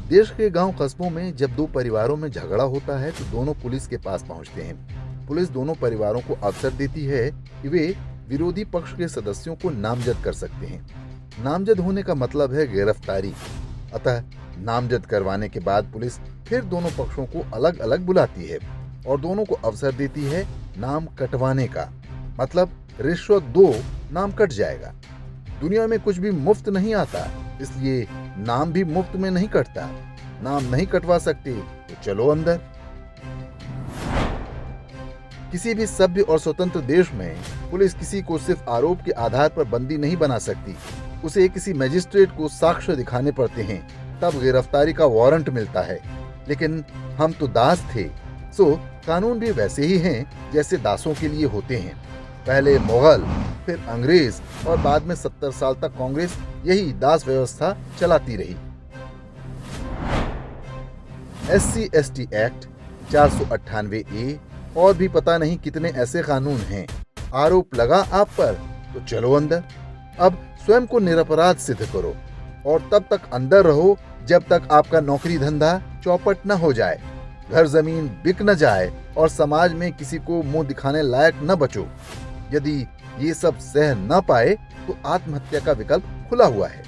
देश के गांव कस्बों में जब दो परिवारों में झगड़ा होता है तो दोनों पुलिस के पास पहुंचते हैं। पुलिस दोनों परिवारों को अवसर देती है कि वे विरोधी पक्ष के सदस्यों को नामजद कर सकते हैं। नामजद होने का मतलब है गिरफ्तारी। अतः नामजद करवाने के बाद पुलिस फिर दोनों पक्षों को अलग अलग बुलाती है और दोनों को अवसर देती है नाम कटवाने का। मतलब रिश्वत दो, नाम कट जाएगा। दुनिया में कुछ भी मुफ्त नहीं आता, इसलिए नाम भी मुफ्त में नहीं कटता। नाम नहीं कटवा सकते तो चलो अंदर। किसी भी सभ्य और स्वतंत्र देश में पुलिस किसी को सिर्फ आरोप के आधार पर बंदी नहीं बना सकती। उसे किसी मजिस्ट्रेट को साक्ष्य दिखाने पड़ते हैं, तब गिरफ्तारी का वारंट मिलता है। लेकिन हम तो दास थे, सो कानून भी वैसे ही हैं जैसे दासों के लिए होते हैं। पहले मुगल, फिर अंग्रेज और बाद में 70 साल तक कांग्रेस यही दास व्यवस्था चलाती रही। SC/ST एक्ट, 498A और भी पता नहीं कितने ऐसे कानून हैं। आरोप लगा आप पर तो चलो अंदर। अब स्वयं को निरपराध सिद्ध करो और तब तक अंदर रहो जब तक आपका नौकरी धंधा चौपट न हो जाए, घर जमीन बिक न जाए और समाज में किसी को मुंह दिखाने लायक न बचो। यदि ये सब सह न पाए तो आत्महत्या का विकल्प खुला हुआ है।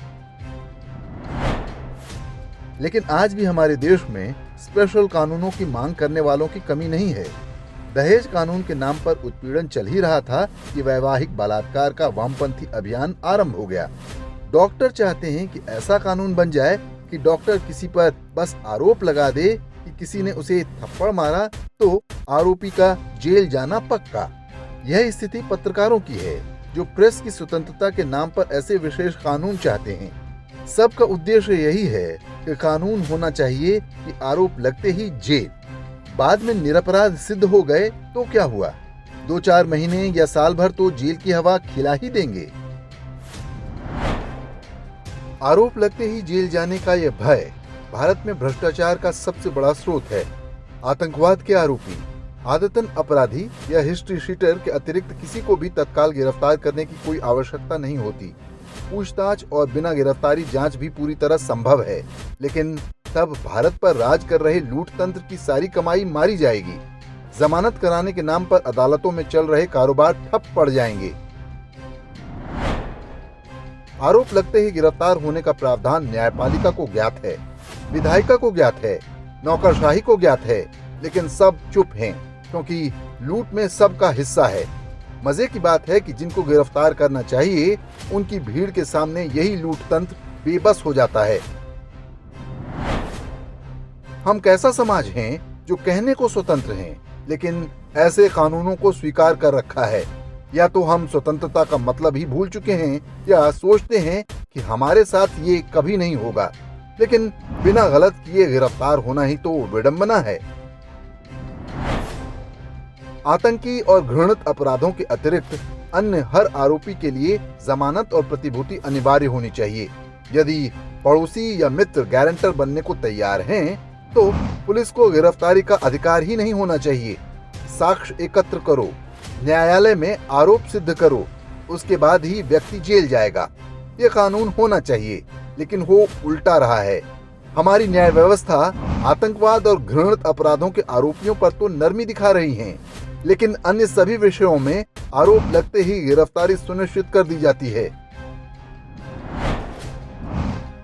लेकिन आज भी हमारे देश में स्पेशल कानूनों की मांग करने वालों की कमी नहीं है। दहेज कानून के नाम पर उत्पीड़न चल ही रहा था कि वैवाहिक बलात्कार का वामपंथी अभियान आरंभ हो गया। डॉक्टर चाहते हैं कि ऐसा कानून बन जाए कि डॉक्टर किसी पर बस आरोप लगा दे कि किसी ने उसे थप्पड़ मारा तो आरोपी का जेल जाना पक्का। यह स्थिति पत्रकारों की है, जो प्रेस की स्वतंत्रता के नाम पर ऐसे विशेष कानून चाहते हैं। सबका उद्देश्य यही है कि कानून होना चाहिए कि आरोप लगते ही जेल, बाद में निरपराध सिद्ध हो गए तो क्या हुआ, 2-4 महीने या साल भर तो जेल की हवा खिला ही देंगे। आरोप लगते ही जेल जाने का यह भय भारत में भ्रष्टाचार का सबसे बड़ा स्रोत है। आतंकवाद के आरोपी, आदतन अपराधी या हिस्ट्री शीटर के अतिरिक्त किसी को भी तत्काल गिरफ्तार करने की कोई आवश्यकता नहीं होती। पूछताछ और बिना गिरफ्तारी जांच भी पूरी तरह संभव है, लेकिन तब भारत पर राज कर रहे लूट तंत्र की सारी कमाई मारी जाएगी। जमानत कराने के नाम पर अदालतों में चल रहे कारोबार ठप पड़ जाएंगे। आरोप लगते ही गिरफ्तार होने का प्रावधान न्यायपालिका को ज्ञात है, विधायिका को ज्ञात है, नौकरशाही को ज्ञात है, लेकिन सब चुप हैं क्योंकि लूट में सबका हिस्सा है। मजे की बात है कि जिनको गिरफ्तार करना चाहिए उनकी भीड़ के सामने यही लूट तंत्र बेबस हो जाता है। हम कैसा समाज हैं जो कहने को स्वतंत्र हैं लेकिन ऐसे कानूनों को स्वीकार कर रखा है। या तो हम स्वतंत्रता का मतलब ही भूल चुके हैं या सोचते हैं कि हमारे साथ ये कभी नहीं होगा, लेकिन बिना गलत किए गिरफ्तार होना ही तो विडंबना है। आतंकी और घृणित अपराधों के अतिरिक्त अन्य हर आरोपी के लिए जमानत और प्रतिभूति अनिवार्य होनी चाहिए। यदि पड़ोसी या मित्र गारंटर बनने को तैयार हैं, तो पुलिस को गिरफ्तारी का अधिकार ही नहीं होना चाहिए। साक्ष्य एकत्र करो, न्यायालय में आरोप सिद्ध करो, उसके बाद ही व्यक्ति जेल जाएगा। ये कानून होना चाहिए, लेकिन हो उल्टा रहा है। हमारी न्याय व्यवस्था आतंकवाद और घृणित अपराधों के आरोपियों पर तो नरमी दिखा रही है, लेकिन अन्य सभी विषयों में आरोप लगते ही गिरफ्तारी सुनिश्चित कर दी जाती है।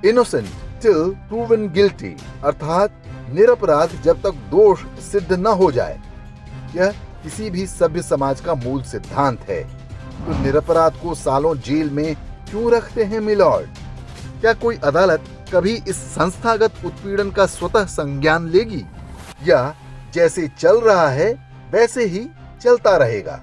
इनोसेंट टिल प्रूवन गिल्टी, अर्थात निरपराध जब तक दोष सिद्ध न हो जाए। यह किसी भी सभ्य समाज का मूल सिद्धांत है। तो निरपराध को सालों जेल में क्यों रखते हैं मिलॉर्ड? क्या कोई अदालत कभी इस संस्थागत उत्पीड़न का स्वतः संज्ञान लेगी, या जैसे चल रहा है वैसे ही चलता रहेगा?